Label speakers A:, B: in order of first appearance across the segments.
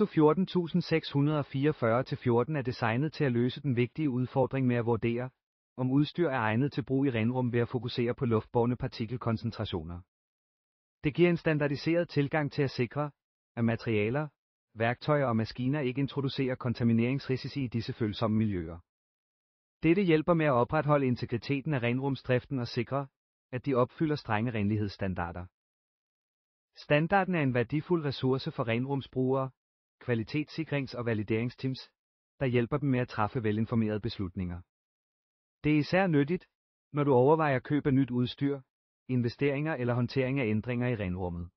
A: ISO 14644-14 er designet til at løse den vigtige udfordring med at vurdere, om udstyr er egnet til brug i renrum ved at fokusere på luftbårne partikelkoncentrationer. Det giver en standardiseret tilgang til at sikre, at materialer, værktøjer og maskiner ikke introducerer kontamineringsrisici i disse følsomme miljøer. Dette hjælper med at opretholde integriteten af renrumsdriften og sikre, at de opfylder strenge renlighedsstandarder. Standarden er en værdifuld ressource for renrumsbrugere, kvalitetssikrings- og valideringsteams, der hjælper dem med at træffe velinformerede beslutninger. Det er især nyttigt, når du overvejer køb af nyt udstyr, investeringer eller håndtering af ændringer i renrummet.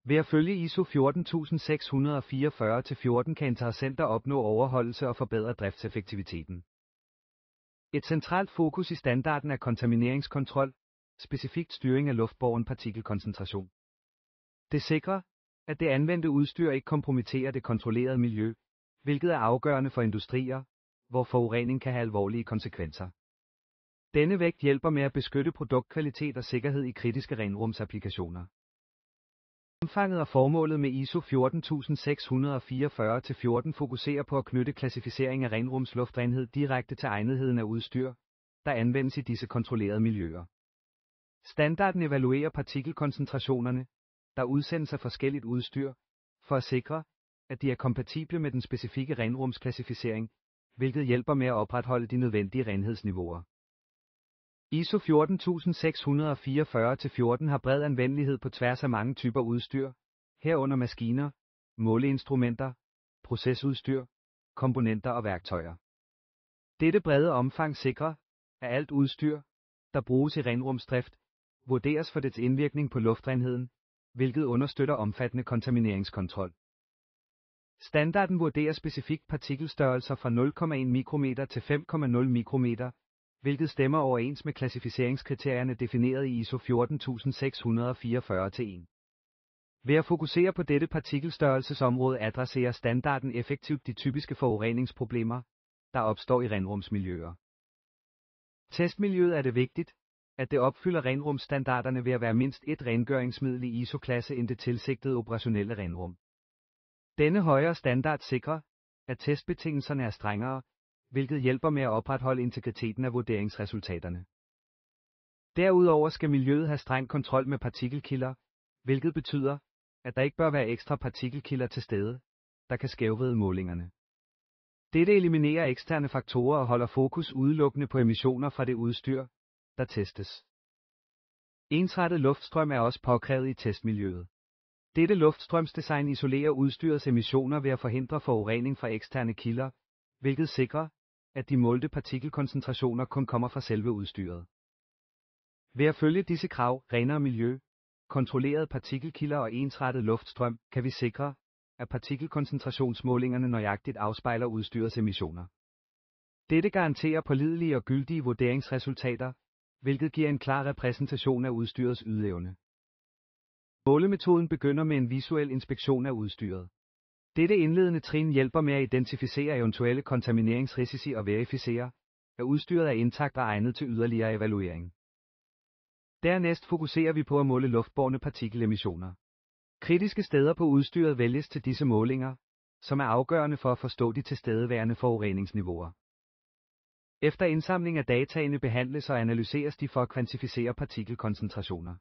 A: Ved at følge ISO 14644-14 kan interessenter opnå overholdelse og forbedre driftseffektiviteten. Et centralt fokus i standarden er kontamineringskontrol, specifikt styring af luftbåren partikelkoncentration. Det sikrer, at det anvendte udstyr ikke kompromitterer det kontrollerede miljø, hvilket er afgørende for industrier, hvor forurening kan have alvorlige konsekvenser. Denne vægt hjælper med at beskytte produktkvalitet og sikkerhed i kritiske renrumsapplikationer. Omfanget og formålet med ISO 14644-14 fokuserer på at knytte klassificering af renrumsluftrenhed direkte til egnetheden af udstyr, der anvendes i disse kontrollerede miljøer. Standarden evaluerer partikelkoncentrationerne, der udsendes af forskelligt udstyr, for at sikre, at de er kompatible med den specifikke renrumsklassificering, hvilket hjælper med at opretholde de nødvendige renhedsniveauer. ISO 14644-14 har bred anvendelighed på tværs af mange typer udstyr, herunder maskiner, måleinstrumenter, procesudstyr, komponenter og værktøjer. Dette brede omfang sikrer, at alt udstyr, der bruges i renrumsdrift, vurderes for dets indvirkning på luftrenheden, hvilket understøtter omfattende kontamineringskontrol. Standarden vurderer specifikt partikelstørrelser fra 0,1 mikrometer til 5,0 mikrometer, hvilket stemmer overens med klassificeringskriterierne defineret i ISO 14644-1. Ved at fokusere på dette partikelstørrelsesområde adresserer standarden effektivt de typiske forureningsproblemer, der opstår i renrumsmiljøer. Testmiljøet er det vigtigt, at det opfylder renrumsstandarderne ved at være mindst et rengøringsmiddel i ISO-klasse end det tilsigtede operationelle renrum. Denne højere standard sikrer, at testbetingelserne er strengere, hvilket hjælper med at opretholde integriteten af vurderingsresultaterne. Derudover skal miljøet have streng kontrol med partikelkilder, hvilket betyder, at der ikke bør være ekstra partikelkilder til stede, der kan skævvride målingerne. Dette eliminerer eksterne faktorer og holder fokus udelukkende på emissioner fra det udstyr, der testes. Ensrettet luftstrøm er også påkrævet i testmiljøet. Dette luftstrømsdesign isolerer udstyrets emissioner ved at forhindre forurening fra eksterne kilder, hvilket sikrer, at de målte partikelkoncentrationer kun kommer fra selve udstyret. Ved at følge disse krav, renere miljø, kontrollerede partikelkilder og ensrettet luftstrøm, kan vi sikre, at partikelkoncentrationsmålingerne nøjagtigt afspejler udstyrets emissioner. Dette garanterer pålidelige og gyldige vurderingsresultater, hvilket giver en klar repræsentation af udstyrets ydeevne. Målemetoden begynder med en visuel inspektion af udstyret. Dette indledende trin hjælper med at identificere eventuelle kontamineringsrisici og verificere, at udstyret er intakt og egnet til yderligere evaluering. Dernæst fokuserer vi på at måle luftbårne partikelemissioner. Kritiske steder på udstyret vælges til disse målinger, som er afgørende for at forstå de tilstedeværende forureningsniveauer. Efter indsamling af dataene behandles og analyseres de for at kvantificere partikelkoncentrationer.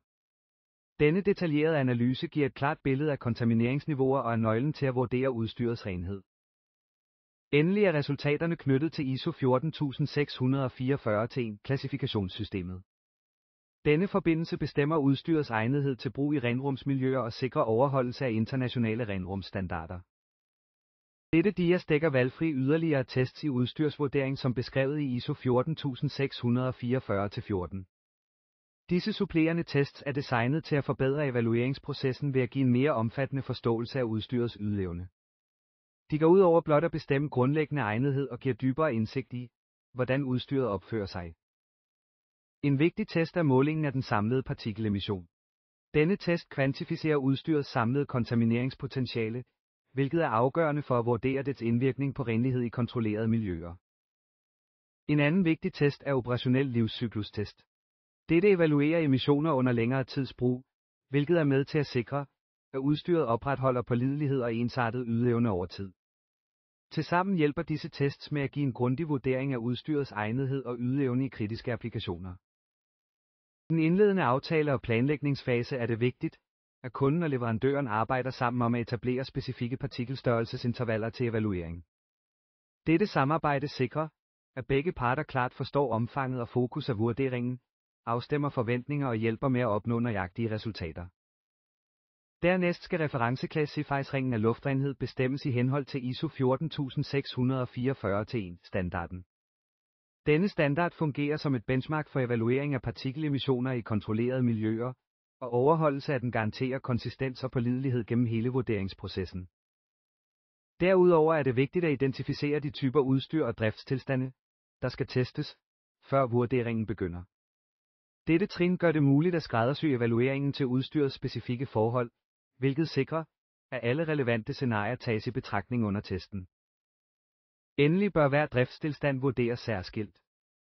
A: Denne detaljerede analyse giver et klart billede af kontamineringsniveauer og er nøglen til at vurdere udstyrets renhed. Endelig er resultaterne knyttet til ISO 14644-1 klassifikationssystemet. Denne forbindelse bestemmer udstyrets egnethed til brug i renrumsmiljøer og sikrer overholdelse af internationale renrumsstandarder. Dette dias dækker valgfri yderligere tests i udstyrsvurdering som beskrevet i ISO 14644-14. Disse supplerende tests er designet til at forbedre evalueringsprocessen ved at give en mere omfattende forståelse af udstyrets ydeevne. De går ud over blot at bestemme grundlæggende egnethed og giver dybere indsigt i, hvordan udstyret opfører sig. En vigtig test er målingen af den samlede partikelemission. Denne test kvantificerer udstyrets samlede kontamineringspotentiale, hvilket er afgørende for at vurdere dets indvirkning på renlighed i kontrollerede miljøer. En anden vigtig test er operationel livscyklustest. Dette evaluerer emissioner under længere tids brug, hvilket er med til at sikre, at udstyret opretholder pålidelighed og ensartet ydeevne over tid. Tilsammen hjælper disse tests med at give en grundig vurdering af udstyrets egnethed og ydeevne i kritiske applikationer. I den indledende aftale- og planlægningsfase er det vigtigt, at kunden og leverandøren arbejder sammen om at etablere specifikke partikelstørrelsesintervaller til evaluering. Dette samarbejde sikrer, at begge parter klart forstår omfanget og fokus af vurderingen, afstemmer forventninger og hjælper med at opnå nøjagtige resultater. Dernæst skal referenceklassificeringen af luftrenhed bestemmes i henhold til ISO 14644-1-standarden. Denne standard fungerer som et benchmark for evaluering af partikelemissioner i kontrollerede miljøer, og overholdelse af den garanterer konsistens og pålidelighed gennem hele vurderingsprocessen. Derudover er det vigtigt at identificere de typer udstyr og driftstilstande, der skal testes, før vurderingen begynder. Dette trin gør det muligt at skræddersy evalueringen til udstyrets specifikke forhold, hvilket sikrer, at alle relevante scenarier tages i betragtning under testen. Endelig bør hver driftstilstand vurderes særskilt.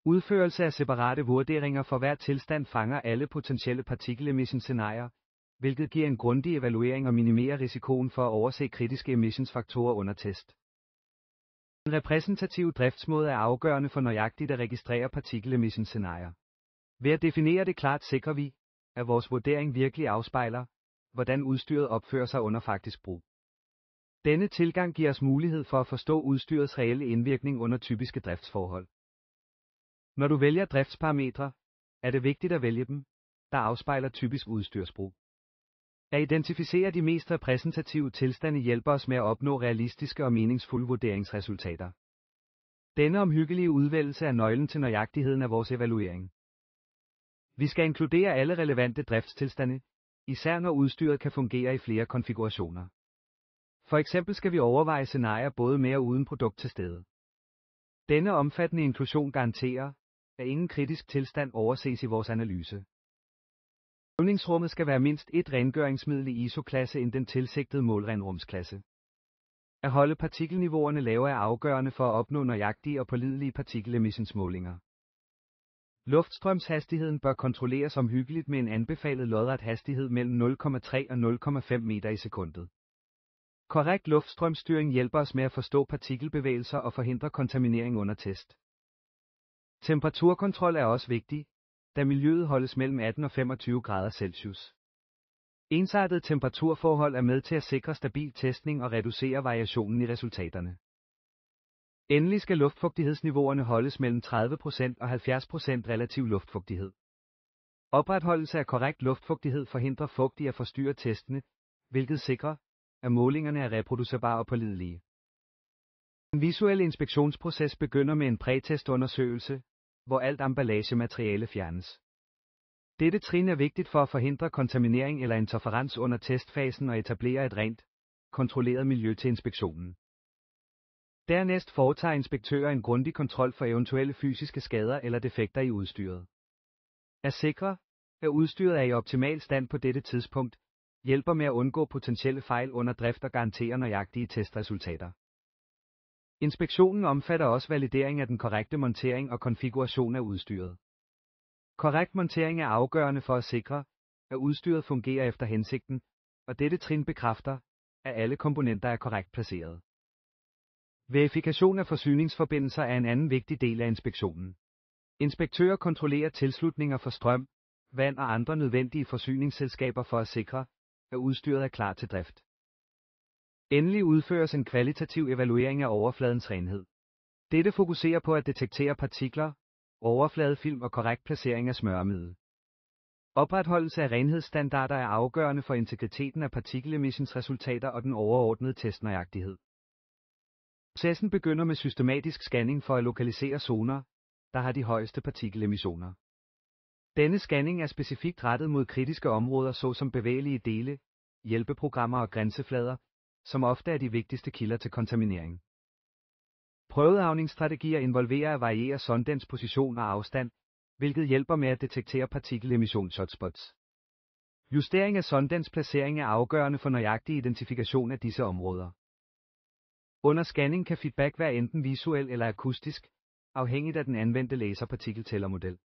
A: Udførelse af separate vurderinger for hver tilstand fanger alle potentielle partikelemissionsscenarier, hvilket giver en grundig evaluering og minimerer risikoen for at overse kritiske emissionsfaktorer under test. En repræsentativ driftsmåde er afgørende for nøjagtigt at registrere partikelemissionsscenarier. Ved at definere det klart sikrer vi, at vores vurdering virkelig afspejler, hvordan udstyret opfører sig under faktisk brug. Denne tilgang giver os mulighed for at forstå udstyrets reelle indvirkning under typiske driftsforhold. Når du vælger driftsparametre, er det vigtigt at vælge dem, der afspejler typisk udstyrsbrug. At identificere de mest repræsentative tilstande hjælper os med at opnå realistiske og meningsfulde vurderingsresultater. Denne omhyggelige udvælgelse er nøglen til nøjagtigheden af vores evaluering. Vi skal inkludere alle relevante driftstilstande, især når udstyret kan fungere i flere konfigurationer. For eksempel skal vi overveje scenarier både med og uden produkt til stede. Denne omfattende inklusion garanterer, at ingen kritisk tilstand overses i vores analyse. Øvningsrummet skal være mindst et rengøringsmiddel i ISO-klasse end den tilsigtede målrenrumsklasse. At holde partikelniveauerne lave er afgørende for at opnå nøjagtige og pålidelige partikelemissionsmålinger. Luftstrømshastigheden bør kontrolleres omhyggeligt med en anbefalet lodret hastighed mellem 0,3 og 0,5 meter i sekundet. Korrekt luftstrømstyring hjælper os med at forstå partikelbevægelser og forhindre kontaminering under test. Temperaturkontrol er også vigtig, da miljøet holdes mellem 18 og 25 grader Celsius. Ensartede temperaturforhold er med til at sikre stabil testning og reducere variationen i resultaterne. Endelig skal luftfugtighedsniveauerne holdes mellem 30% og 70% relativ luftfugtighed. Opretholdelse af korrekt luftfugtighed forhindrer fugt i at forstyrre testene, hvilket sikrer, at målingerne er reproducerbare og pålidelige. En visuel inspektionsproces begynder med en prætestundersøgelse, hvor alt emballagemateriale fjernes. Dette trin er vigtigt for at forhindre kontaminering eller interferens under testfasen og etablere et rent, kontrolleret miljø til inspektionen. Dernæst foretager inspektører en grundig kontrol for eventuelle fysiske skader eller defekter i udstyret. At sikre, at udstyret er i optimal stand på dette tidspunkt, hjælper med at undgå potentielle fejl under drift og garanterer nøjagtige testresultater. Inspektionen omfatter også validering af den korrekte montering og konfiguration af udstyret. Korrekt montering er afgørende for at sikre, at udstyret fungerer efter hensigten, og dette trin bekræfter, at alle komponenter er korrekt placeret. Verifikation af forsyningsforbindelser er en anden vigtig del af inspektionen. Inspektører kontrollerer tilslutninger for strøm, vand og andre nødvendige forsyningsselskaber for at sikre, at udstyret er klar til drift. Endelig udføres en kvalitativ evaluering af overfladens renhed. Dette fokuserer på at detektere partikler, overfladefilm og korrekt placering af smøremiddel. Opretholdelse af renhedsstandarder er afgørende for integriteten af partikelemissionsresultater og den overordnede testnøjagtighed. Processen begynder med systematisk scanning for at lokalisere zoner, der har de højeste partikelemissioner. Denne scanning er specifikt rettet mod kritiske områder såsom bevægelige dele, hjælpeprogrammer og grænseflader, som ofte er de vigtigste kilder til kontaminering. Prøveavningsstrategier involverer at variere sondens position og afstand, hvilket hjælper med at detektere partikelemissions-hotspots. Justering af sondens placering er afgørende for nøjagtig identifikation af disse områder. Under scanning kan feedback være enten visuel eller akustisk, afhængigt af den anvendte laserpartikeltællermodel.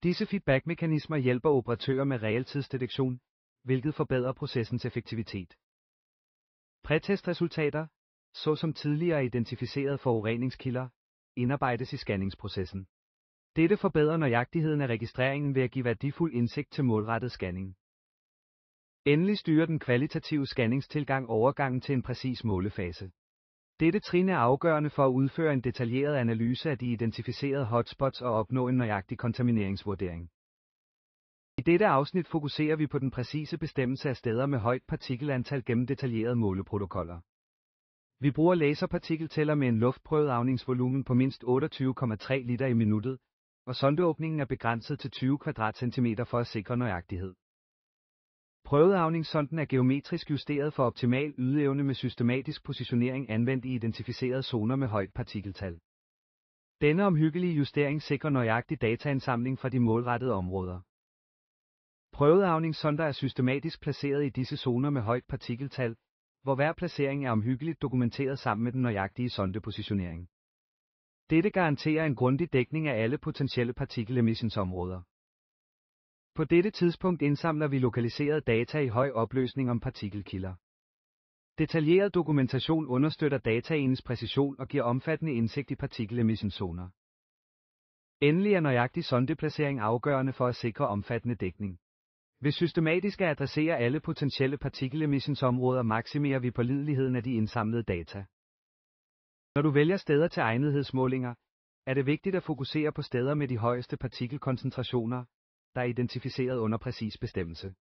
A: Disse feedbackmekanismer hjælper operatører med realtidsdetektion, hvilket forbedrer processens effektivitet. Prætestresultater, såsom tidligere identificerede forureningskilder, indarbejdes i scanningsprocessen. Dette forbedrer nøjagtigheden af registreringen ved at give værdifuld indsigt til målrettet scanning. Endelig styrer den kvalitative scanningstilgang overgangen til en præcis målefase. Dette trin er afgørende for at udføre en detaljeret analyse af de identificerede hotspots og opnå en nøjagtig kontamineringsvurdering. I dette afsnit fokuserer vi på den præcise bestemmelse af steder med højt partikelantal gennem detaljerede måleprotokoller. Vi bruger laserpartikeltæller med en luftprøveafningsvolumen på mindst 28,3 liter i minuttet, og sondeåbningen er begrænset til 20 kvadratcentimeter for at sikre nøjagtighed. Prøveafningssonden er geometrisk justeret for optimal ydeevne med systematisk positionering anvendt i identificerede zoner med højt partikeltal. Denne omhyggelige justering sikrer nøjagtig dataindsamling fra de målrettede områder. Prøveafningssonder er systematisk placeret i disse zoner med højt partikeltal, hvor hver placering er omhyggeligt dokumenteret sammen med den nøjagtige sondepositionering. Dette garanterer en grundig dækning af alle potentielle partikelemissionsområder. På dette tidspunkt indsamler vi lokaliserede data i høj opløsning om partikelkilder. Detaljeret dokumentation understøtter dataenens præcision og giver omfattende indsigt i partikelemissionszoner. Endelig er nøjagtig sondeplacering afgørende for at sikre omfattende dækning. Ved systematisk at adressere alle potentielle partikelemissionsområder maksimerer vi pålideligheden af de indsamlede data. Når du vælger steder til egnethedsmålinger, er det vigtigt at fokusere på steder med de højeste partikelkoncentrationer, der er identificeret under præcis bestemmelse.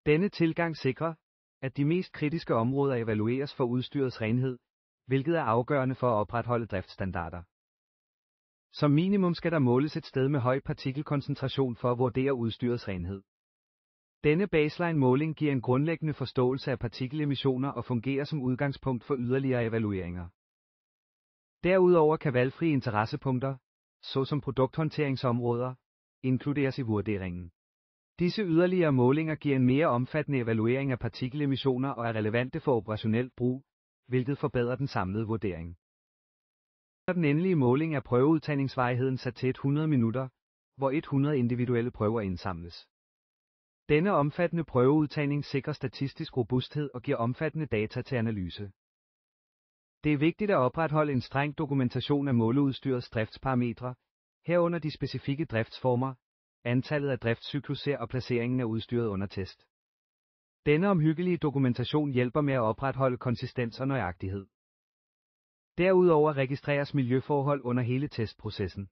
A: Denne tilgang sikrer, at de mest kritiske områder evalueres for udstyrets renhed, hvilket er afgørende for at opretholde driftsstandarder. Som minimum skal der måles et sted med høj partikelkoncentration for at vurdere udstyrets renhed. Denne baseline-måling giver en grundlæggende forståelse af partikelemissioner og fungerer som udgangspunkt for yderligere evalueringer. Derudover kan valgfrie interessepunkter, såsom produkthåndteringsområder, inkluderes i vurderingen. Disse yderligere målinger giver en mere omfattende evaluering af partikelemissioner og er relevante for operationelt brug, hvilket forbedrer den samlede vurdering. Når den endelige måling er prøveudtagningsvarigheden sat til 100 minutter, hvor 100 individuelle prøver indsamles. Denne omfattende prøveudtagning sikrer statistisk robusthed og giver omfattende data til analyse. Det er vigtigt at opretholde en streng dokumentation af måleudstyrets driftsparametre, herunder de specifikke driftsformer, antallet af driftscykluser og placeringen af udstyret under test. Denne omhyggelige dokumentation hjælper med at opretholde konsistens og nøjagtighed. Derudover registreres miljøforhold under hele testprocessen.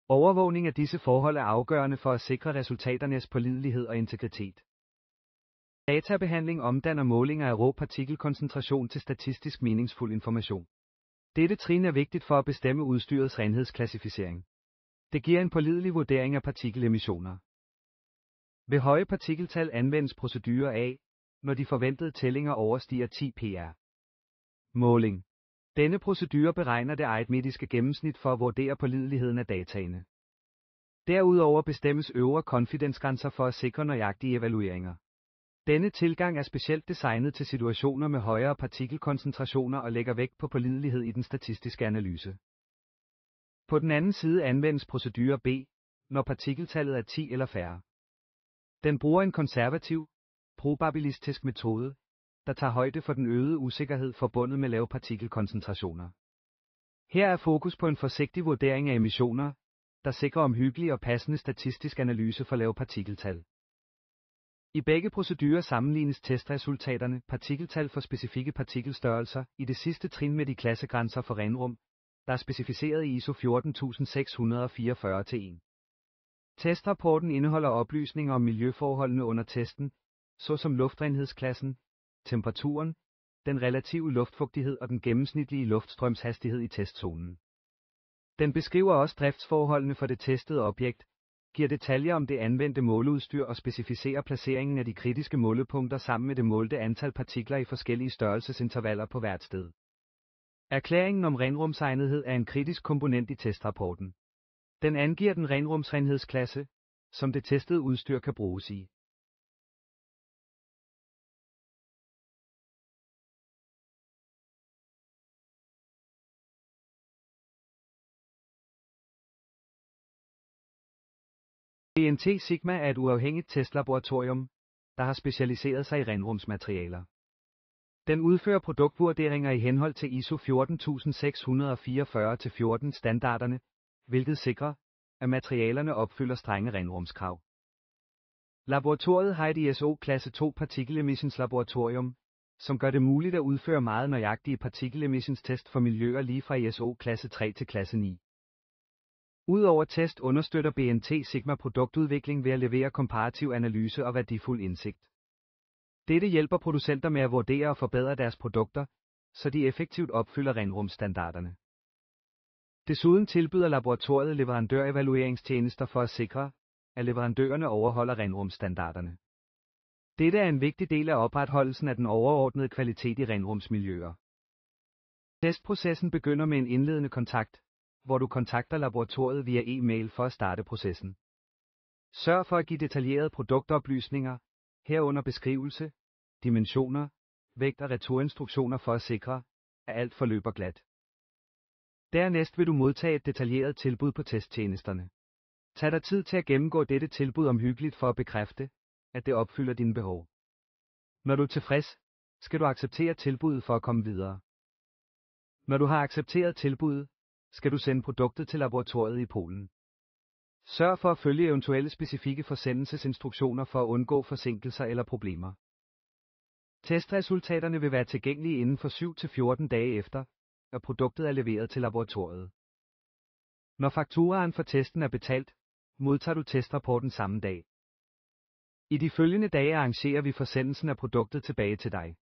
A: Overvågning af disse forhold er afgørende for at sikre resultaternes pålidelighed og integritet. Databehandling omdanner målinger af rå partikelkoncentration til statistisk meningsfuld information. Dette trin er vigtigt for at bestemme udstyrets renhedsklassificering. Det giver en pålidelig vurdering af partikelemissioner. Ved høje partikeltal anvendes procedure A, når de forventede tællinger overstiger 10 pr. Måling. Denne procedure beregner det aritmetiske gennemsnit for at vurdere pålideligheden af dataene. Derudover bestemmes øvre confidence-grænser for at sikre nøjagtige evalueringer. Denne tilgang er specielt designet til situationer med højere partikelkoncentrationer og lægger vægt på pålidelighed i den statistiske analyse. På den anden side anvendes procedure B, når partikeltallet er 10 eller færre. Den bruger en konservativ, probabilistisk metode, der tager højde for den øgede usikkerhed forbundet med lave partikelkoncentrationer. Her er fokus på en forsigtig vurdering af emissioner, der sikrer omhyggelig og passende statistisk analyse for lave partikeltal. I begge procedurer sammenlignes testresultaterne, partikeltal for specifikke partikelstørrelser, i det sidste trin med de klassegrænser for renrum, der er specificeret i ISO 14644-1. Testrapporten indeholder oplysninger om miljøforholdene under testen, såsom luftrenhedsklassen, temperaturen, den relative luftfugtighed og den gennemsnitlige luftstrømshastighed i testzonen. Den beskriver også driftsforholdene for det testede objekt, giver detaljer om det anvendte måleudstyr og specificerer placeringen af de kritiske målepunkter sammen med det målte antal partikler i forskellige størrelsesintervaller på hvert sted. Erklæringen om renrumsegnethed er en kritisk komponent i testrapporten. Den angiver den renrumsrenhedsklasse, som det testede udstyr kan bruges i. BNT Sigma er et uafhængigt testlaboratorium, der har specialiseret sig i renrumsmaterialer. Den udfører produktvurderinger i henhold til ISO 14644-14 standarderne, hvilket sikrer, at materialerne opfylder strenge renrumskrav. Laboratoriet har et ISO klasse 2 Particle Emissions Laboratorium, som gør det muligt at udføre meget nøjagtige particle emissions test for miljøer lige fra ISO klasse 3 til klasse 9. Udover test understøtter BNT Sigma produktudvikling ved at levere komparativ analyse og værdifuld indsigt. Dette hjælper producenter med at vurdere og forbedre deres produkter, så de effektivt opfylder renrumsstandarderne. Desuden tilbyder laboratoriet leverandørevalueringstjenester for at sikre, at leverandørerne overholder renrumsstandarderne. Dette er en vigtig del af opretholdelsen af den overordnede kvalitet i renrumsmiljøer. Testprocessen begynder med en indledende kontakt, hvor du kontakter laboratoriet via e-mail for at starte processen. Sørg for at give detaljerede produktoplysninger, herunder beskrivelse, dimensioner, vægt og returinstruktioner for at sikre, at alt forløber glat. Dernæst vil du modtage et detaljeret tilbud på testtjenesterne. Tag dig tid til at gennemgå dette tilbud omhyggeligt for at bekræfte, at det opfylder dine behov. Når du er tilfreds, skal du acceptere tilbuddet for at komme videre. Når du har accepteret tilbuddet, skal du sende produktet til laboratoriet i Polen. Sørg for at følge eventuelle specifikke forsendelsesinstruktioner for at undgå forsinkelser eller problemer. Testresultaterne vil være tilgængelige inden for 7 til 14 dage efter, at produktet er leveret til laboratoriet. Når fakturaen for testen er betalt, modtager du testrapporten samme dag. I de følgende dage arrangerer vi forsendelsen af produktet tilbage til dig.